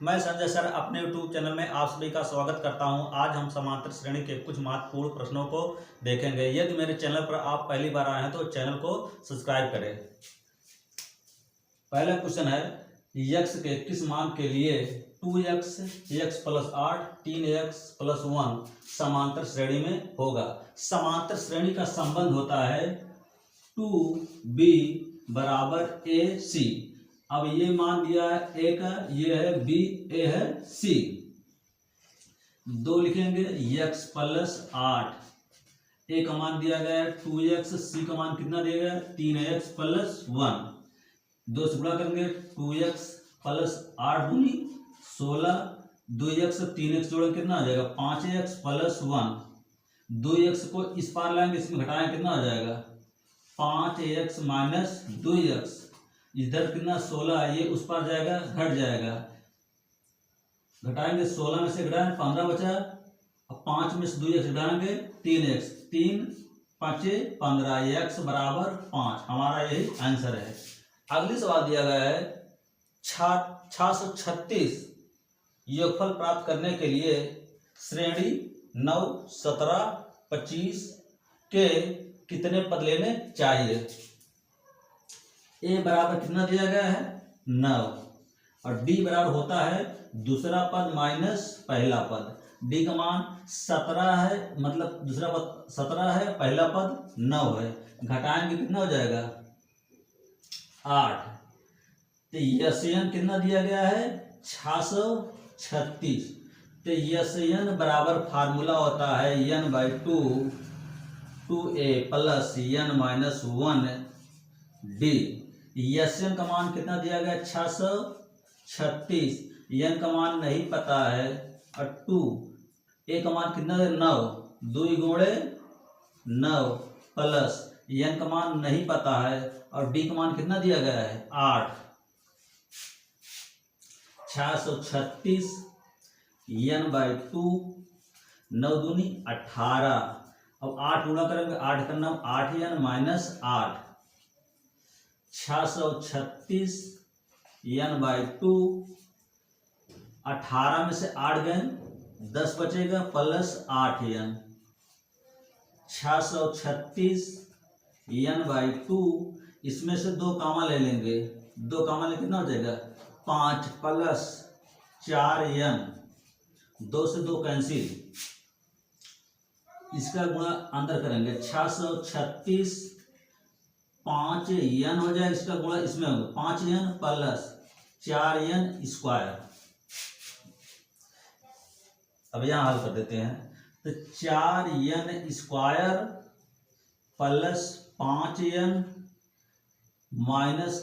मैं संजय सर अपने YouTube channel में आप सभी का स्वागत करता हूं। आज हम समांतर श्रेणी के कुछ महत्वपूर्ण प्रश्नों को देखेंगे। यदि मेरे चैनल पर आप पहली बार आए हैं तो चैनल को सब्सक्राइब करें। पहला क्वेश्चन है, x के किस मान के लिए 2x, x + 8, 3x + 1 समांतर श्रेणी में होगा। समांतर श्रेणी का संबंध होता है 2b = ac। अब ये मान दिया है a का, ये है b, a है c। 2 लिखेंगे x + 8, a का मान दिया गया है 2x, c का मान कितना दिया गया है 3x + 1। 2 से गुणा करेंगे 2x + 8 दूनी 16, 2x 3x जोड़ेंगे कितना आ जाएगा 5x + 1। 2x को इस पार लाएंगे, इसमें घटाएं कितना आ जाएगा 5x - 2x। इधर कितना 16, ये उस पार जाएगा घट जाएगा, घटाएंगे 16 में से घटाएंगे 15 बचा। अब 5 में से 2x घटाएंगे 3x, 3 × 5 = 15, x = 5। हमारा यही आंसर है। अगली सवाल दिया गया है 636 योगफल प्राप्त करने के लिए श्रेणी 9, 17, 25 के कितने पद लेने चाहिए। a बराबर कितना दिया गया है 9 और d बराबर होता है दूसरा पद माइनस पहला पद। d का मान 17 है, मतलब दूसरा पद 17 है, पहला पद 9 है। घटाएंगे कितना हो जाएगा 8। तो यशयन कितना दिया गया है 636। तो यशयन बराबर फार्मूला होता है n/2 2a + n - 1d। यशयन का मान कितना दिया गया 636, n का मान नहीं पता है और 2, a का मान कितना है 9, 2 × 9 प्लस n का मान नहीं पता है और d का मान कितना दिया गया है 8। 636 n/2, 9 दूनी 18। अब 8 गुणा करेंगे, 8 का 9 8n - 8। 636 n/2, 18 में से 8 गए 10 बचेगा प्लस 8n। 636 n/2, इसमें से 2 कामा ले लेंगे, 2 कामा ले कितना हो जाएगा 5 प्लस 4n। 2 से 2 कैंसिल, इसका गुणा अंदर करेंगे 636 5n हो जाएगा, इसका गुणा इसमें होगा 5n प्लस 4n²। अब यहां हल कर देते हैं। तो 4n² प्लस 5n -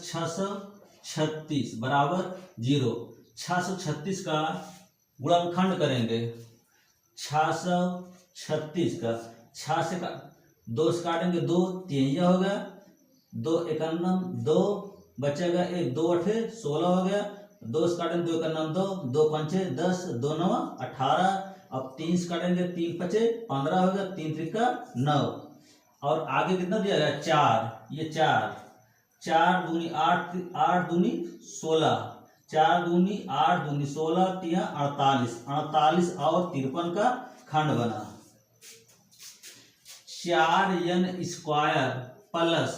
636 बराबर 0। 636 का गुणनखंड करेंगे, 636 का 6 से 2 से काटेंगे 2, 3 यह हो गया, 2 × 1 2 बचेगा 1, 2 × 8 16 हो गया। 2 से काटेंगे 2 × 1 2, 2 × 5 10, 2 × 9 18। अब 3 से काटेंगे 3 × 5 15 हो गया, 3 × 3 = 9। और आगे कितना दिया गया 4, ये 4 दूनी 8, 8 दूनी 16, 4 दूनी 8 दूनी 16, 3 48, 48 और 53 का खंड बना। 4n² प्लस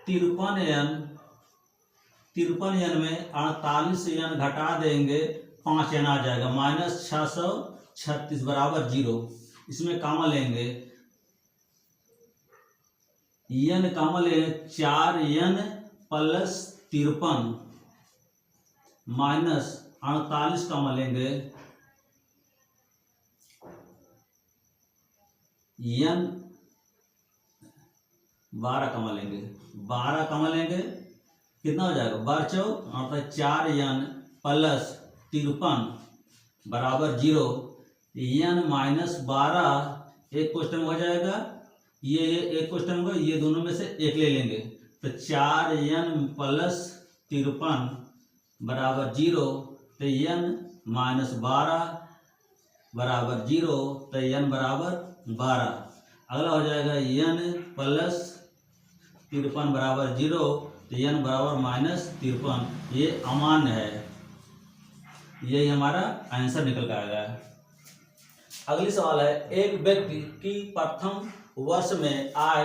53n, 53n में 48n घटा देंगे 5n आ जाएगा -636 बराबर 0। इसमें कामा लेंगे, n कामा लेंगे 4n प्लस 53 माइनस 48 कामा लेंगे, n 12 कामा लेंगे, 12 कामा लेंगे कितना हो जाएगा 12 × 4 अर्थात 4n प्लस 53 बराबर 0। n - 12 एक क्वेश्चन हो जाएगा, ये एक क्वेश्चन होगा, ये दोनों में से एक ले लेंगे। तो 4n प्लस 53 बराबर 0। तो n - 12 बराबर 0, तो n बराबर 12। अगला हो जाएगा n प्लस 53 बराबर 0, तो n बराबर -53। ये अमान्य है। यही हमारा आंसर निकल कर आएगा। अगली सवाल है, एक व्यक्ति की प्रथम वर्ष में आय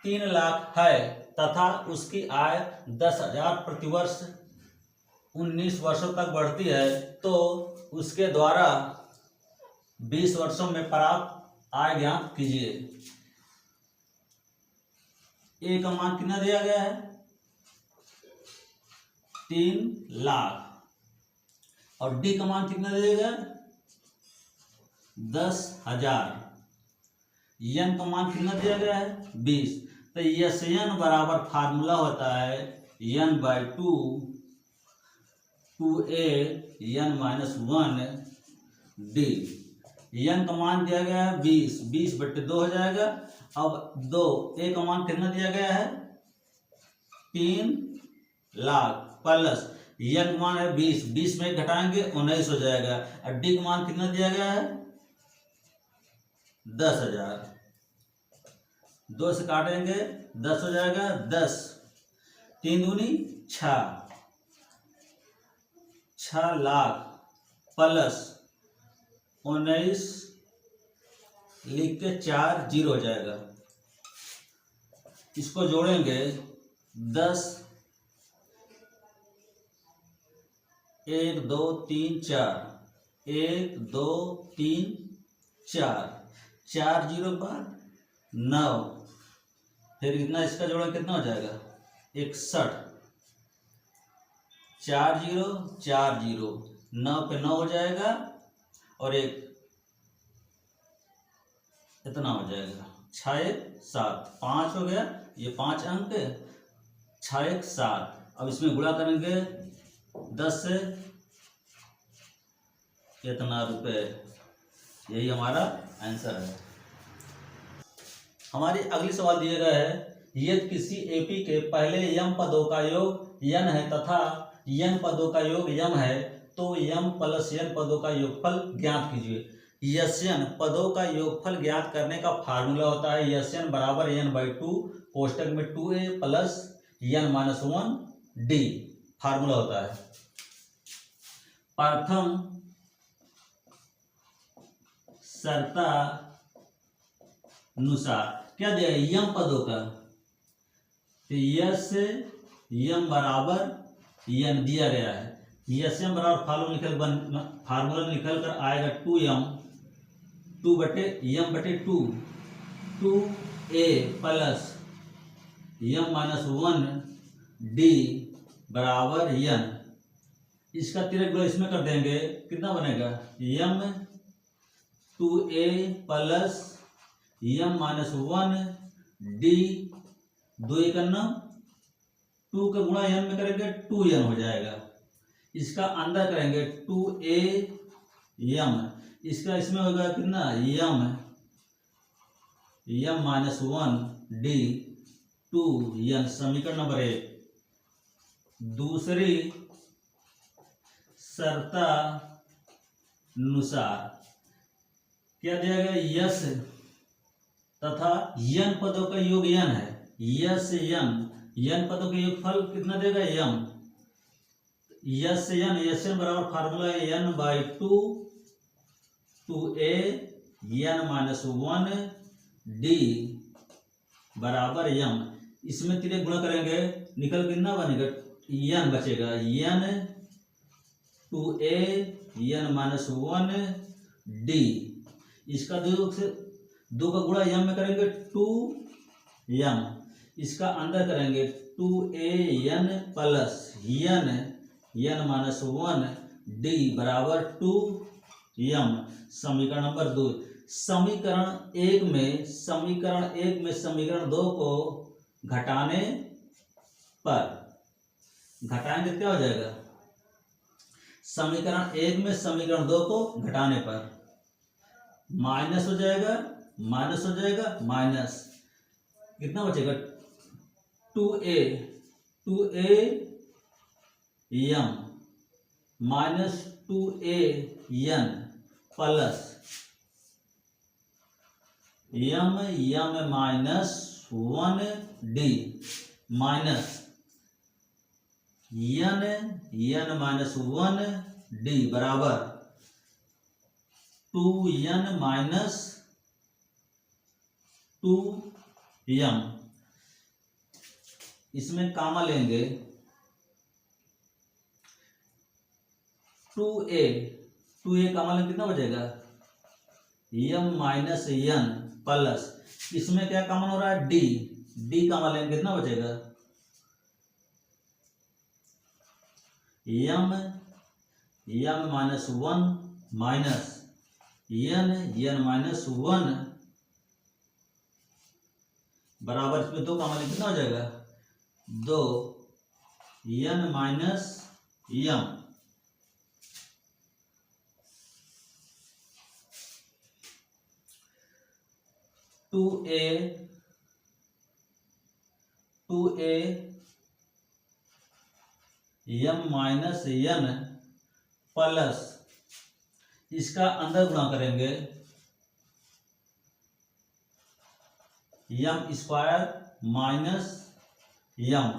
3 लाख है तथा उसकी आय 10,000 प्रतिवर्ष 19 वर्षों तक बढ़ती है, तो उसके द्वारा 20 वर्षों में प्राप्त आय ज्ञात कीजिए। ए का मान कितना दिया गया है? 3 लाख और डी का मान कितना दिया गया? 10,000। यन का मान कितना दिया गया है? 20। तो यस यन बराबर फार्मूला होता है n by 2 2a n minus 1 d. N का मान दिया गया है 20, 20/2 हो जाएगा। अब 2 ए का मान कितना दिया गया है? 3 लाख प्लस यन का मान है 20, 20 में घटाएंगे 19 हो जाएगा। और डी का मान कितना दिया गया है? 10,000। 2 से काटेंगे 10 हो जाएगा। 10 3 दूनी 6 लाख प्लस 19 लिख के 4 जीरो हो जाएगा। इसको जोड़ेंगे 10 1 2 3 4 1 2 3 4 जीरो के बाद 9, फिर कितना इसका जोड़ा कितना हो जाएगा? 61। 4 जीरो 4 जीरो 9 पे 9 हो जाएगा और एक इतना हो जाएगा 6 1 7 5 हो गया। ये 5 अंक 6 1 7। अब इसमें गुणा करेंगे 10 से, इतना रुपए। यही हमारा आंसर है। हमारी अगली सवाल दिया गया है, यदि किसी एपी के पहले यम पदों का योग यन है तथा यन पदों का योग यम है, तो यम प्लस यन पदों का योगफल ज्ञात कीजिए। यन पदों का योगफल ज्ञात करने का फार्मूला होता है यन बराबर n बाई 2 कोष्टक में 2a plus n minus 1 D formula होता है। प्रथम शर्ता अनुसार क्या दिया है? यम पदों का, तो यस यम बराबर यन दिया गया है। यस यम बराबर फार्मूला निकल कर आएगा 2m 2/2 2a प्लस यम माइनस 1 डी बराबर यन। इसका तिरक गुणा इसमें कर देंगे, कितना बनेगा? यम 2a प्लस यम माइनस 1 डी 2 1 9 2 का गुणा यन में करेंगे 2n हो जाएगा। इसका अंदर करेंगे 2a यम, इसका इसमें होगा कितना? यम माइनस 1 डी 2n। समीकरण नंबर 1। दूसरी शर्ता अनुसार क्या दिया गया? यस तथा यन पदों का योग यन है। यस यन पदों का योगफल कितना देगा? यम। यस यन बराबर फार्मूला है n by 2 2a n minus 1 D बराबर यम। इसमें तीन गुणा करेंगे, निकल कितना बनेगा? n बचेगा। n 2a n minus 1 D. इसका 2 का गुणा यम में करेंगे 2m। इसका अंदर करेंगे 2a n plus n minus 1 D बराबर 2m। समीकरण नंबर 2। समीकरण 1 में समीकरण 2 को घटाने पर, घटाएंगे क्या हो जाएगा? समीकरण 1 में समीकरण 2 को घटाने पर माइनस हो जाएगा माइनस कितना बचेगा? 2a m minus 2a n plus m minus 1 D minus n minus 1 D बराबर 2n माइनस 2m। इसमें कामा लेंगे 2a कामा लेंगे कितना बचेगा m माइनस n प्लस इसमें क्या कॉमन हो रहा है d कामा लेंगे कितना बचेगा m minus 1 minus n minus 1 बराबर इसमें 2 कामा लेंगे कितना हो जाएगा 2 n minus m। Two a m minus n plus इसका अंदर गुणा करेंगे m स्क्वायर माइनस m।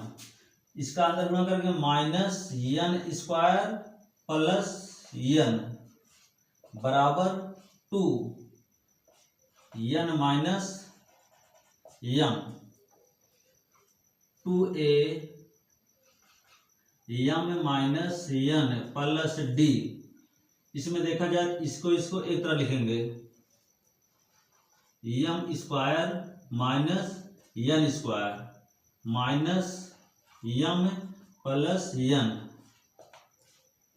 इसका अंदर गुणा करेंगे minus n square plus n बराबर 2 n minus m। 2a m minus n plus d। इसमें देखा जाए इसको एक तरह लिखेंगे m square minus n square minus m plus n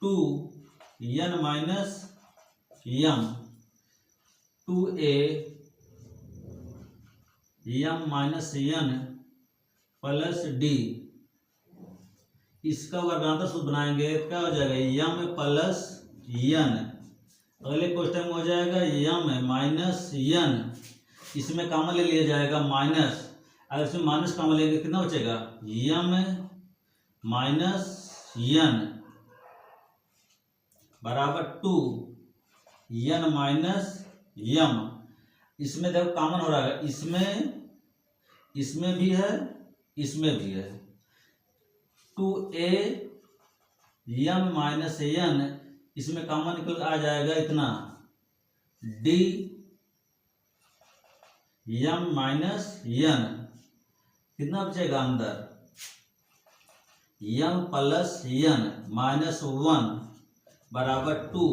2 n minus m 2a m minus n plus d। इसका वर्गांतर सूत्र बनाएंगे क्या हो जाएगा m प्लस n। अगले क्वेश्चन में हो जाएगा m माइनस n। इसमें कॉमन ले लिया जाएगा माइनस। अगर इसमें माइनस कॉमन लेंगे कितना बचेगा m माइनस n बराबर 2 n माइनस m। इसमें देखो कॉमन हो रहा है इसमें भी है इसमें भी है 2a m माइनस n। इसमें कॉमन निकल आ जाएगा इतना d m माइनस n। कितना बचेगा अंदर m प्लस n माइनस 1 बराबर 2।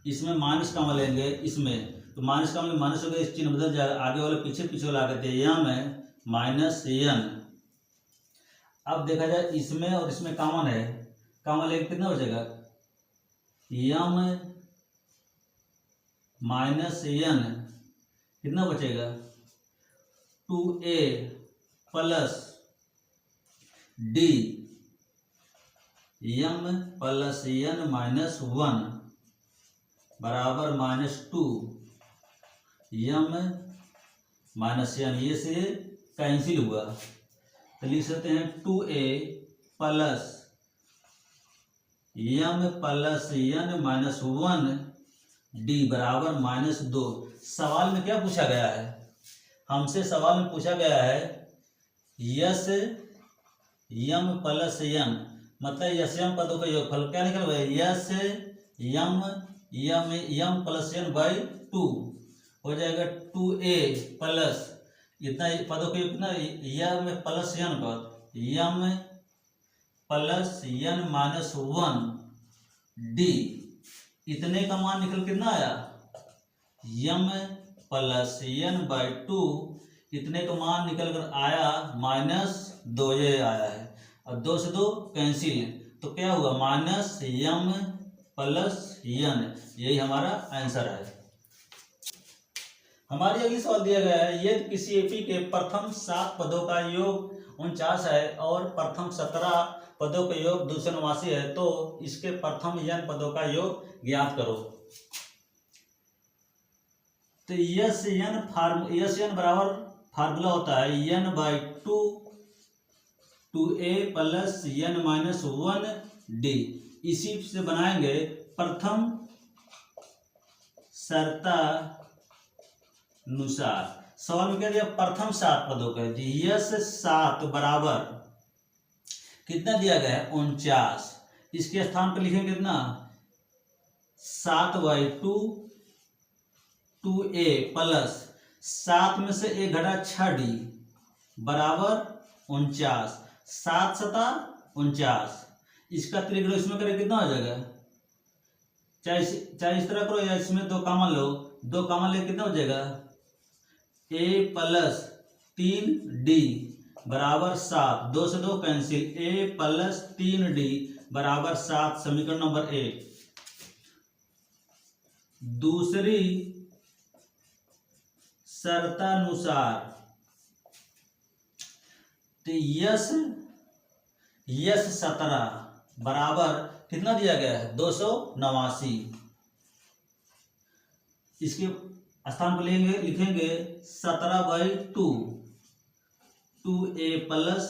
इसमें माइनस कॉमन लेंगे इसमें तो माइनस कॉमन माइनस हो गया इस चिन्ह बदल जाएगा आगे वाले पीछे वाला आकर m है माइनस n। अब देखा जाए इसमें और इसमें कॉमन है कॉमन लेंगे कितना बचेगा m माइनस n कितना बचेगा 2a plus d m plus n minus 1 बराबर माइनस 2 m माइनस n। ये से कैंसिल हुआ तो लिख सकते हैं 2a plus m plus n minus 1 d बराबर माइनस 2। सवाल में क्या पूछा गया है हमसे सवाल में पूछा गया है यस m प्लस n मतलब यस m पदों का योगफल क्या निकल गया yes m plus n by 2 हो जाएगा 2a प्लस इतना पदों का योग कितना m प्लस n पर m plus n minus 1 d। इतने का मान निकल कितना आया m प्लस n बाई 2। इतने का मान निकल कर आया माइनस 2 ये आया है और 2 से 2 कैंसिल तो क्या हुआ माइनस m प्लस n। यही हमारा आंसर है। हमारी अगली सवाल दिया गया है यदि किसी एपी के प्रथम 7 पदों का योग 49 है और प्रथम 17 पदों का योग 289 है तो इसके प्रथम n पदों का योग ज्ञात करो। तो यस n बराबर फार्मूला होता है n by 2a plus n minus 1 d। इसी से बनाएंगे प्रथम शर्तानुसार। सवाल में क्या दिया प्रथम 7 पदों का यस 7 बराबर कितना दिया गया है 49 इसके स्थान पर लिखेंगे कितना 7/2 2a प्लस 7 में से 1 घटा 6d बराबर 49। 7 सता 49। इसका त्रिगुण इसमें करें कितना हो जाएगा, चाहे इस तरह करो या इसमें 2 कॉमन लो, 2 कॉमन ले कितना हो जाएगा a प्लस 3d बराबर 7। 2 से 2 कैंसिल, a प्लस 3d बराबर 7। समीकरण नंबर 1। दूसरी शर्तानुसार तो यस 17 बराबर कितना दिया गया है 289। इसके स्थान पर लिखेंगे 17/2 2a प्लस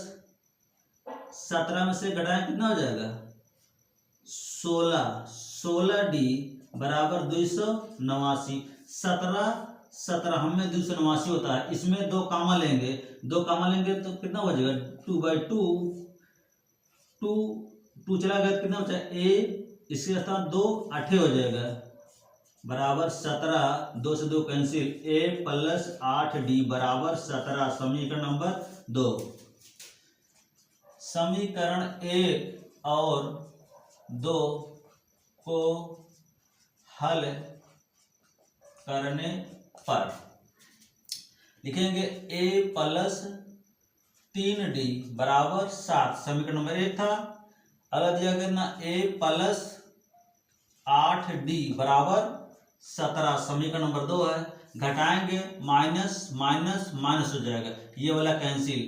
17 में से घटाएं कितना हो जाएगा 16d बराबर 289। 17 हम में 289 होता है, इसमें 2 कामा लेंगे, 2 कामा लेंगे तो कितना हो जाएगा 2/2 2 चला गया कितना बचा a, इसके स्थान 2 8 हो जाएगा बराबर 17। 2 से 2 कैंसिल, a प्लस 8d बराबर 17। समीकरण नंबर 2। समीकरण 1 और 2 को हल करने पर लिखेंगे a प्लस 3d बराबर 7। समीकरण नंबर 1 था। अगला दिया गया ना a प्लस 8d बराबर 17। समीकरण नंबर 2 है। घटाएंगे माइनस माइनस माइनस हो जाएगा, ये वाला कैंसिल।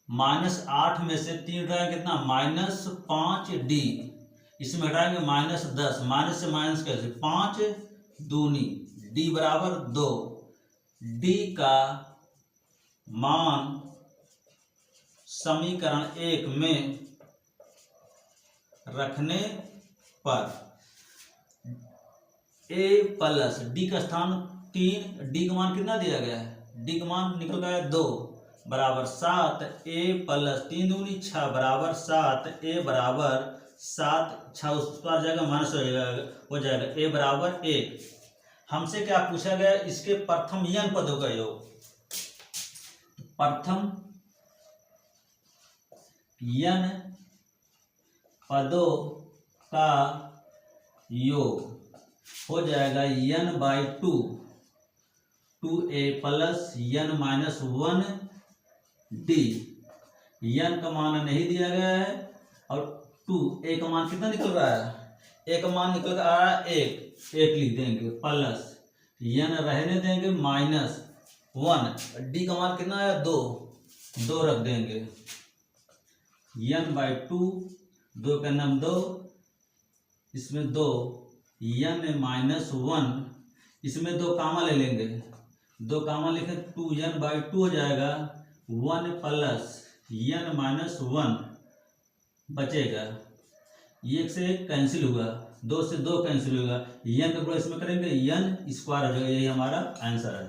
-8 में से 3 घटाएंगे कितना -5d, इसमें घटाएंगे -10, माइनस से माइनस कैसे 5 दूनी d बराबर 2। d का मान समीकरण 1 में रखने पर a प्लस d का स्थान 3, d का मान कितना दिया गया है, d का मान निकल गया 2 बराबर 7। a प्लस 3 दूनी 6 बराबर 7। a बराबर 7, 6 उस पर जाएगा माइनस हो जाएगा a बराबर 1। हमसे क्या पूछा गया, इसके प्रथम n पदों का योग। प्रथम n पदों का योग हो जाएगा n/2 2a plus n minus 1d। n का मान नहीं दिया गया है और 2a का मान कितना निकल रहा है, a का मान निकल आ रहा है 1 लिख देंगे प्लस n रहने देंगे -1, d का मान कितना है 2 रख देंगे। n/2 2 का नाम 2, इसमें 2 n-1, इसमें 2 कामा ले लेंगे, 2 कामा लेके 2n/2 हो जाएगा। 1 प्लस n-1 बचेगा, 1 से 1 कैंसिल हुआ, 2 से 2 कैंसिल होगा, n का गुणा इसमें करेंगे n² हो जाएगा। यही हमारा आंसर है।